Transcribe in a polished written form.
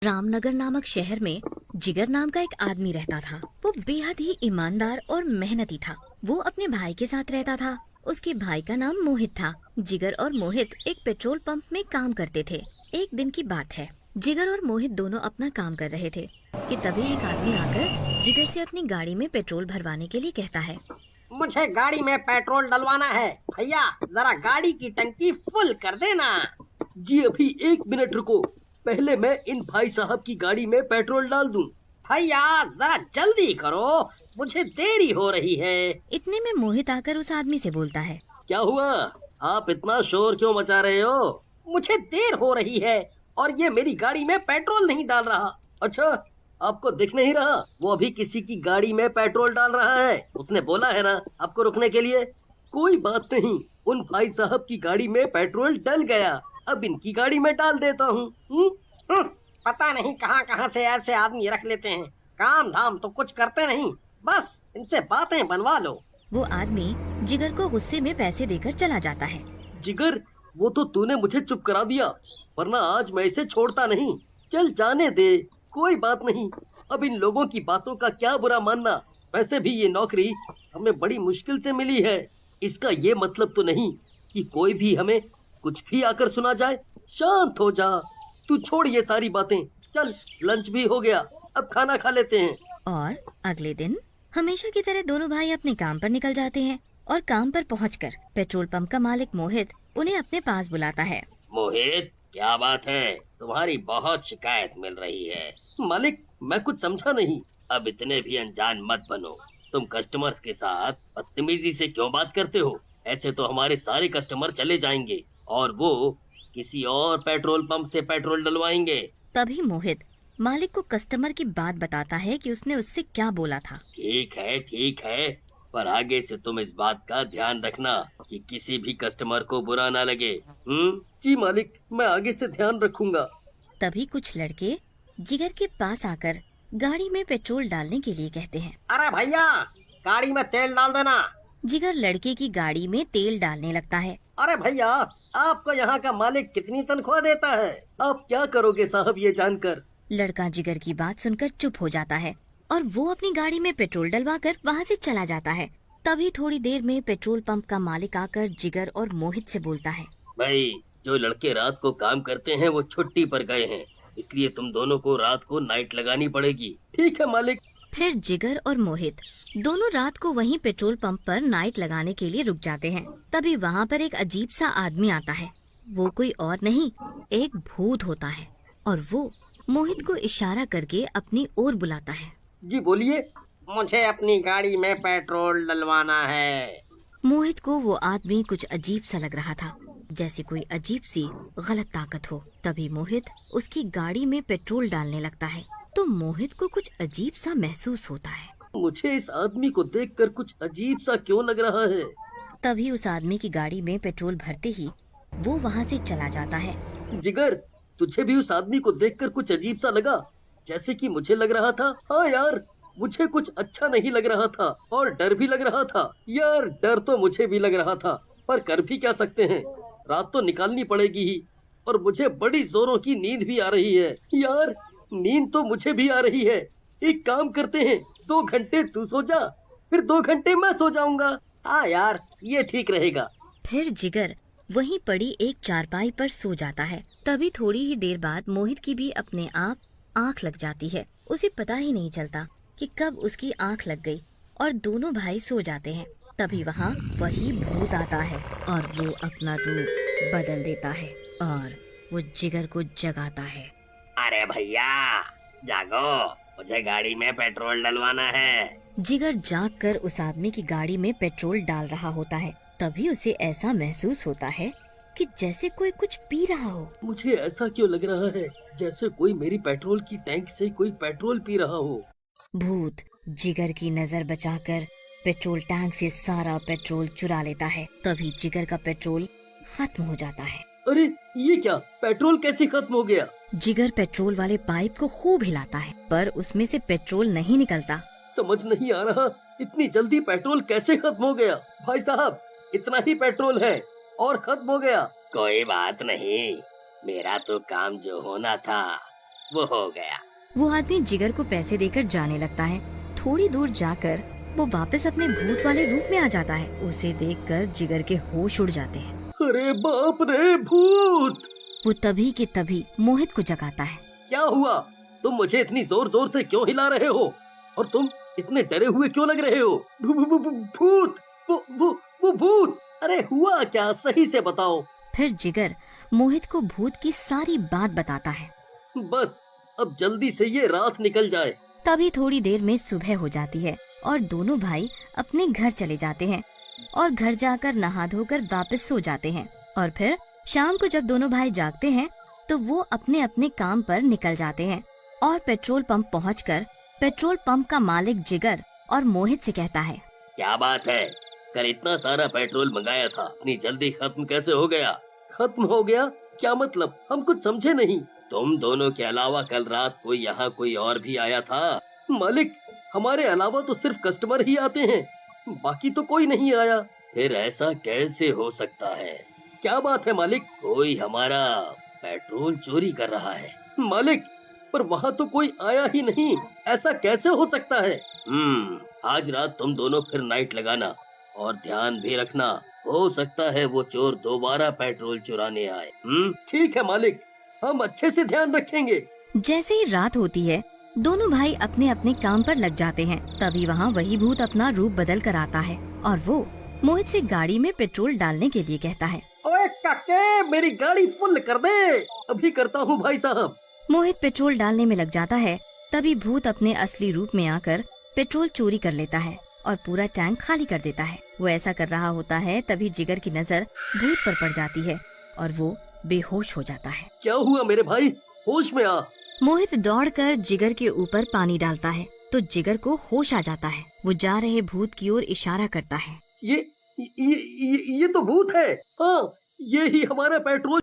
रामनगर नामक शहर में जिगर नाम का एक आदमी रहता था। वो बेहद ही ईमानदार और मेहनती था। वो अपने भाई के साथ रहता था। उसके भाई का नाम मोहित था। जिगर और मोहित एक पेट्रोल पंप में काम करते थे। एक दिन की बात है, जिगर और मोहित दोनों अपना काम कर रहे थे कि तभी एक आदमी आकर जिगर से अपनी गाड़ी में पेट्रोल भरवाने के लिए कहता है। मुझे गाड़ी में पेट्रोल डलवाना है भैया, जरा गाड़ी की टंकी फुल कर देना। जी अभी 1 मिनट रुको, पहले मैं इन भाई साहब की गाड़ी में पेट्रोल डाल दूं। भैया जरा जल्दी करो, मुझे देरी हो रही है। इतने में मोहित आकर उस आदमी से बोलता है। क्या हुआ, आप इतना शोर क्यों मचा रहे हो? मुझे देर हो रही है और ये मेरी गाड़ी में पेट्रोल नहीं डाल रहा। अच्छा, आपको दिख नहीं रहा? वो अभी किसी की गाड़ी में पेट्रोल डाल रहा है। उसने बोला है ना आपको रुकने के लिए। कोई बात नहीं, उन भाई साहब की गाड़ी में पेट्रोल डल गया, अब इनकी गाड़ी में डाल देता हूँ। पता नहीं कहाँ कहाँ से ऐसे आदमी रख लेते हैं, काम धाम तो कुछ करते नहीं, बस इनसे बातें बनवा लो। वो आदमी जिगर को गुस्से में पैसे देकर चला जाता है। जिगर, वो तो तूने मुझे चुप करा दिया, वरना आज मैं इसे छोड़ता नहीं। चल जाने दे, कोई बात नहीं। अब इन लोगों की बातों का क्या बुरा मानना। वैसे भी ये नौकरी हमें बड़ी मुश्किल से मिली है। इसका ये मतलब तो नहीं कि कोई भी हमें कुछ भी आकर सुना जाए। शांत हो जा, तू छोड़ ये सारी बातें। चल, लंच भी हो गया, अब खाना खा लेते हैं। और अगले दिन हमेशा की तरह दोनों भाई अपने काम पर निकल जाते हैं और काम पर पहुंचकर पेट्रोल पंप का मालिक मोहित उन्हें अपने पास बुलाता है। मोहित, क्या बात है? तुम्हारी बहुत शिकायत मिल रही है। मालिक, मैं कुछ समझा नहीं। अब इतने भी अनजान मत बनो। तुम कस्टमर्स के साथ बदतमीजी से क्यों बात करते हो? ऐसे तो हमारे सारे कस्टमर चले जाएंगे और वो किसी और पेट्रोल पंप से पेट्रोल डलवाएंगे। तभी मोहित मालिक को कस्टमर की बात बताता है कि उसने उससे क्या बोला था। ठीक है, पर आगे से तुम इस बात का ध्यान रखना कि किसी भी कस्टमर को बुरा ना लगे। जी मालिक, मैं आगे से ध्यान रखूंगा। तभी कुछ लड़के जिगर के पास आकर गाड़ी में पेट्रोल डालने के लिए कहते हैं। अरे भैया, गाड़ी में तेल डाल देना। जिगर लड़के की गाड़ी में तेल डालने लगता है। अरे भैया, आपको यहाँ का मालिक कितनी तनख्वाह देता है? आप क्या करोगे साहब ये जानकर? लड़का जिगर की बात सुनकर चुप हो जाता है और वो अपनी गाड़ी में पेट्रोल डलवाकर वहाँ से चला जाता है। तभी थोड़ी देर में पेट्रोल पंप का मालिक आकर जिगर और मोहित से बोलता है। भाई, जो लड़के रात को काम करते हैं वो छुट्टी पर गए हैं, इसलिए तुम दोनों को रात को नाइट लगानी पड़ेगी। ठीक है मालिक। फिर जिगर और मोहित दोनों रात को वहीं पेट्रोल पंप पर नाइट लगाने के लिए रुक जाते हैं। तभी वहाँ पर एक अजीब सा आदमी आता है। वो कोई और नहीं, एक भूत होता है और वो मोहित को इशारा करके अपनी ओर बुलाता है। जी बोलिए। मुझे अपनी गाड़ी में पेट्रोल डलवाना है। मोहित को वो आदमी कुछ अजीब सा लग रहा था, जैसे कोई अजीब सी गलत ताकत हो। तभी मोहित उसकी गाड़ी में पेट्रोल डालने लगता है तो मोहित को कुछ अजीब सा महसूस होता है। मुझे इस आदमी को देखकर कुछ अजीब सा क्यों लग रहा है? तभी उस आदमी की गाड़ी में पेट्रोल भरते ही वो वहाँ से चला जाता है। जिगर, तुझे भी उस आदमी को देखकर कुछ अजीब सा लगा, जैसे कि मुझे लग रहा था? हाँ यार, मुझे कुछ अच्छा नहीं लग रहा था और डर भी लग रहा था। यार, डर तो मुझे भी लग रहा था, पर कर भी क्या सकते हैं, रात तो निकालनी पड़ेगी ही। और मुझे बड़ी जोरों की नींद भी आ रही है। यार, नींद तो मुझे भी आ रही है। एक काम करते हैं, 2 घंटे तू सो जा, फिर 2 घंटे मैं सो जाऊंगा। हाँ यार, ये ठीक रहेगा। फिर जिगर वहीं पड़ी एक चारपाई पर सो जाता है। तभी थोड़ी ही देर बाद मोहित की भी अपने आप आंख लग जाती है। उसे पता ही नहीं चलता कि कब उसकी आंख लग गई और दोनों भाई सो जाते हैं। तभी वहाँ वही भूत आता है और वो अपना रूप बदल देता है और वो जिगर को जगाता है। अरे भैया, जागो, मुझे गाड़ी में पेट्रोल डलवाना है। जिगर जाग कर उस आदमी की गाड़ी में पेट्रोल डाल रहा होता है। तभी उसे ऐसा महसूस होता है कि जैसे कोई कुछ पी रहा हो। मुझे ऐसा क्यों लग रहा है जैसे कोई मेरी पेट्रोल की टैंक से कोई पेट्रोल पी रहा हो? भूत जिगर की नजर बचाकर पेट्रोल टैंक से सारा पेट्रोल चुरा लेता है। तभी जिगर का पेट्रोल खत्म हो जाता है। अरे ये क्या, पेट्रोल कैसे खत्म हो गया? जिगर पेट्रोल वाले पाइप को खूब हिलाता है पर उसमें से पेट्रोल नहीं निकलता। समझ नहीं आ रहा, इतनी जल्दी पेट्रोल कैसे खत्म हो गया? भाई साहब, इतना ही पेट्रोल है और खत्म हो गया। कोई बात नहीं, मेरा तो काम जो होना था वो हो गया। वो आदमी जिगर को पैसे देकर जाने लगता है। थोड़ी दूर जाकर वो वापस अपने भूत वाले रूप में आ जाता है। उसे देखकर जिगर के होश उड़ जाते हैं। अरे बाप रे, भूत! वो तभी के तभी मोहित को जगाता है। क्या हुआ? तुम मुझे इतनी जोर जोर से क्यों हिला रहे हो? और तुम इतने डरे हुए क्यों लग रहे हो? भूत! वो भूत! अरे हुआ क्या, सही से बताओ। फिर जिगर मोहित को भूत की सारी बात बताता है। बस अब जल्दी से ये रात निकल जाए। तभी थोड़ी देर में सुबह हो जाती है और दोनों भाई अपने घर चले जाते हैं और घर जाकर नहा धोकर वापस सो जाते हैं। और फिर शाम को जब दोनों भाई जागते हैं तो वो अपने अपने काम पर निकल जाते हैं और पेट्रोल पंप पहुंचकर पेट्रोल पंप का मालिक जिगर और मोहित से कहता है, क्या बात है, कल इतना सारा पेट्रोल मंगाया था, इतनी जल्दी खत्म कैसे हो गया? खत्म हो गया? क्या मतलब? हम कुछ समझे नहीं। तुम दोनों के अलावा कल रात कोई और भी आया था? मालिक, हमारे अलावा तो सिर्फ कस्टमर ही आते हैं, बाकी तो कोई नहीं आया। फिर ऐसा कैसे हो सकता है? क्या बात है मालिक? कोई हमारा पेट्रोल चोरी कर रहा है। मालिक, पर वहाँ तो कोई आया ही नहीं, ऐसा कैसे हो सकता है? आज रात तुम दोनों फिर नाइट लगाना और ध्यान भी रखना, हो सकता है वो चोर दोबारा पेट्रोल चुराने आए। ठीक है मालिक, हम अच्छे से ध्यान रखेंगे। जैसे ही रात होती है दोनों भाई अपने अपने काम पर लग जाते हैं। तभी वहाँ वही भूत अपना रूप बदल कर आता है और वो मोहित से गाड़ी में पेट्रोल डालने के लिए कहता है। ओए काके, मेरी गाड़ी फुल कर दे। अभी करता हूँ भाई साहब। मोहित पेट्रोल डालने में लग जाता है। तभी भूत अपने असली रूप में आकर पेट्रोल चोरी कर लेता है और पूरा टैंक खाली कर देता है। वो ऐसा कर रहा होता है तभी जिगर की नजर भूत पर पड़ जाती है और वो बेहोश हो जाता है। क्या हुआ मेरे भाई? होश में आ। मोहित दौड़कर जिगर के ऊपर पानी डालता है तो जिगर को होश आ जाता है। वो जा रहे भूत की ओर इशारा करता है। ये तो भूत है। हाँ, ये ही हमारा पेट्रोल